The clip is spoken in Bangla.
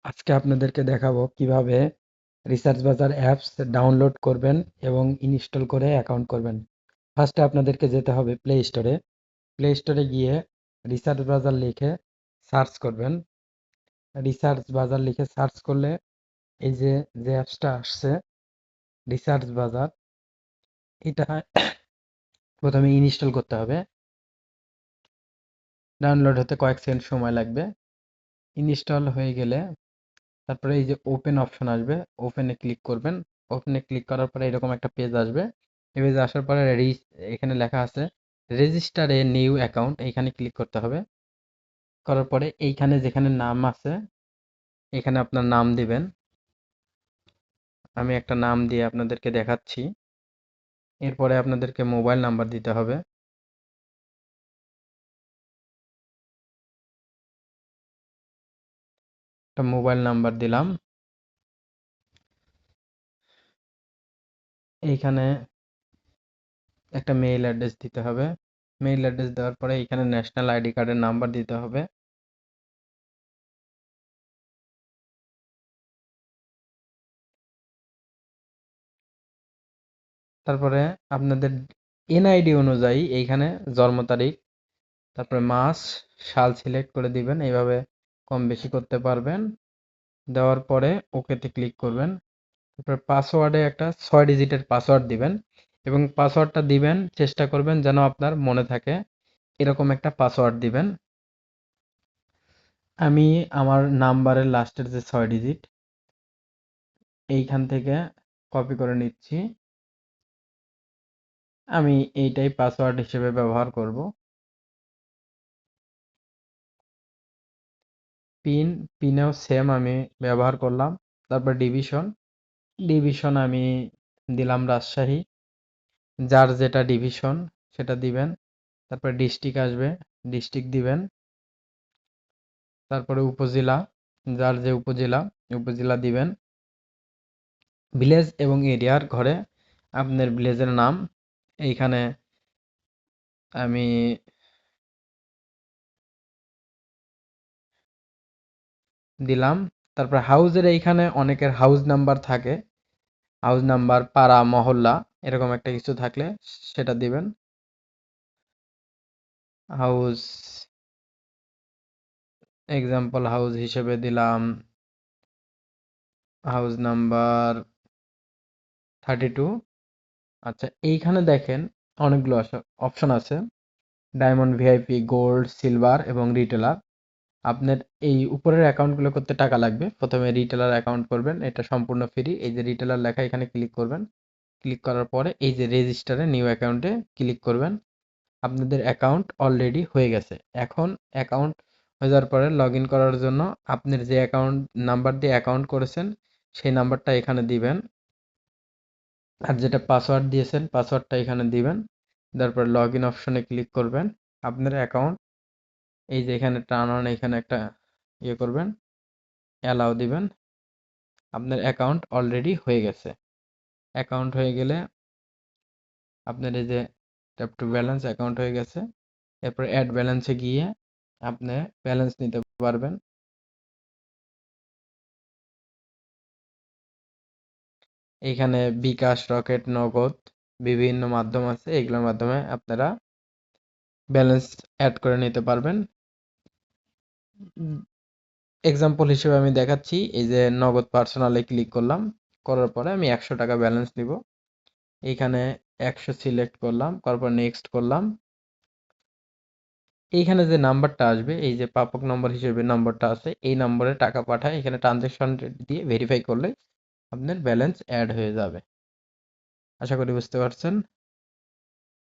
আজকে আপনাদেরকে দেখাবো কিভাবে রিসার্চ বাজার অ্যাপস ডাউনলোড করবেন এবং ইনস্টল করে অ্যাকাউন্ট করবেন। ফার্স্টে আপনাদেরকে যেতে হবে প্লে স্টোরে গিয়ে রিসার্চ বাজার লিখে সার্চ করবেন। রিসার্চ বাজার লিখে সার্চ করলে এই যে যে অ্যাপসটা আসছে রিসার্চ বাজার, এটা প্রথমে ইনস্টল করতে হবে। ডাউনলোড হতে কয়েক সেকেন্ড সময় লাগবে। ইনস্টল হয়ে গেলে তারপরে এই যে ওপেন অপশন আসবে, ওপেনে ক্লিক করবেন। ওপেনে ক্লিক করার পরে এরকম একটা পেজ আসবে। এই পেজে আসার পরে এখানে লেখা আছে রেজিস্টার এ নিউ অ্যাকাউন্ট, এইখানে ক্লিক করতে হবে। করার পরে এইখানে যেখানে নাম আছে এখানে আপনার নাম দিবেন। আমি একটা নাম দিয়ে আপনাদেরকে দেখাচ্ছি। এরপরে আপনাদেরকে মোবাইল নাম্বার দিতে হবে। একটা মোবাইল নাম্বার দিলাম। এইখানে একটা মেইল অ্যাড্রেস দিতে হবে। মেইল অ্যাড্রেস দেওয়ার পরে এখানে ন্যাশনাল আইডি কার্ডের নাম্বার দিতে হবে। তারপরে আপনাদের এনআইডি অনুযায়ী এইখানে জন্ম তারিখ, তারপরে মাস, সাল সিলেক্ট করে দিবেন। এইভাবে কম বেশি করতে পারবেন। দেওয়ার পরে ওকেতে ক্লিক করবেন। তারপরে পাসওয়ার্ডে একটা 6 ডিজিটের পাসওয়ার্ড দিবেন এবং পাসওয়ার্ডটা দিবেন চেষ্টা করবেন যেন আপনার মনে থাকে, এরকম একটা পাসওয়ার্ড দিবেন। আমি আমার নাম্বারের লাস্টের যে 6 ডিজিট এইখান থেকে কপি করে নিচ্ছি। আমি এইটাই পাসওয়ার্ড হিসেবে ব্যবহার করব। পিনেও সেম আমি ব্যবহার করলাম। তারপর ডিভিশন আমি দিলাম রাজশাহী, যার যেটা ডিভিশন সেটা দিবেন। তারপর ডিস্ট্রিক্ট আসবে, ডিস্ট্রিক্ট দিবেন। তারপরে উপজেলা, যার যে উপজেলা দিবেন। ভিলেজ এবং এরিয়ার ঘরে আপনার ভিলেজের নাম এইখানে আমি দিলাম। তারপর হাউজের এইখানে অনেকের হাউস নাম্বার থাকে, হাউস নাম্বার, পাড়া, মহল্লা এরকম একটা কিছু থাকলে সেটা দিবেন। হাউস, এক্সাম্পল হাউস হিসেবে দিলাম হাউস নাম্বার 32। আচ্ছা, এইখানে দেখেন অনেকগুলো অপশন আছে, ডায়মন্ড, ভিআইপি, গোল্ড, সিলভার এবং রিটেলার। আপনার এই উপরের অ্যাকাউন্টগুলো করতে টাকা লাগবে। প্রথমে রিটেলার অ্যাকাউন্ট করবেন, এটা সম্পূর্ণ ফ্রি। এই যে রিটেলার লেখা এখানে ক্লিক করবেন। ক্লিক করার পরে এই যে রেজিস্টারে নিউ অ্যাকাউন্টে ক্লিক করবেন। আপনাদের অ্যাকাউন্ট অলরেডি হয়ে গেছে। এখন অ্যাকাউন্ট হয়ে যাওয়ার পরে লগ ইন করার জন্য আপনার যে অ্যাকাউন্ট নাম্বার দিয়ে অ্যাকাউন্ট করেছেন সেই নাম্বারটা এখানে দিবেন। আর যেটা পাসওয়ার্ড দিয়েছেন পাসওয়ার্ডটা এখানে দিবেন। তারপর লগ ইন অপশনে ক্লিক করবেন। আপনার অ্যাকাউন্ট এই যে এখানে টার্ন অন, এখানে একটা ইয়ে করবেন, অ্যালাউ দিবেন। আপনার অ্যাকাউন্ট অলরেডি হয়ে গেছে। অ্যাকাউন্ট হয়ে গেলে আপনার এই যে ট্যাপ টু ব্যালেন্স, অ্যাকাউন্ট হয়ে গেছে। এরপর অ্যাড ব্যালেন্সে গিয়ে আপনি ব্যালেন্স নিতে পারবেন। এইখানে বিকাশ, রকেট, নগদ বিভিন্ন মাধ্যম আছে, এগুলোর মাধ্যমে আপনারা ব্যালেন্স অ্যাড করে নিতে পারবেন। এক্সাম্পল হিসেবে আমি দেখাচ্ছি, এই যে নগদ পার্সোনালে ক্লিক করলাম, করার পরে আমি 100 টাকা ব্যালেন্স নিব। এইখানে 100 সিলেক্ট করলাম, করার পর নেক্সট করলাম। এইখানে যে নাম্বারটা আসবে, এই যে প্রাপক নম্বর হিসেবে নম্বরটা আছে, এই নম্বরে টাকা পাঠায় এখানে ট্রানজ্যাকশন দিয়ে ভেরিফাই করলে আপনার ব্যালেন্স অ্যাড হয়ে যাবে। আশা করি বুঝতে পারছেন।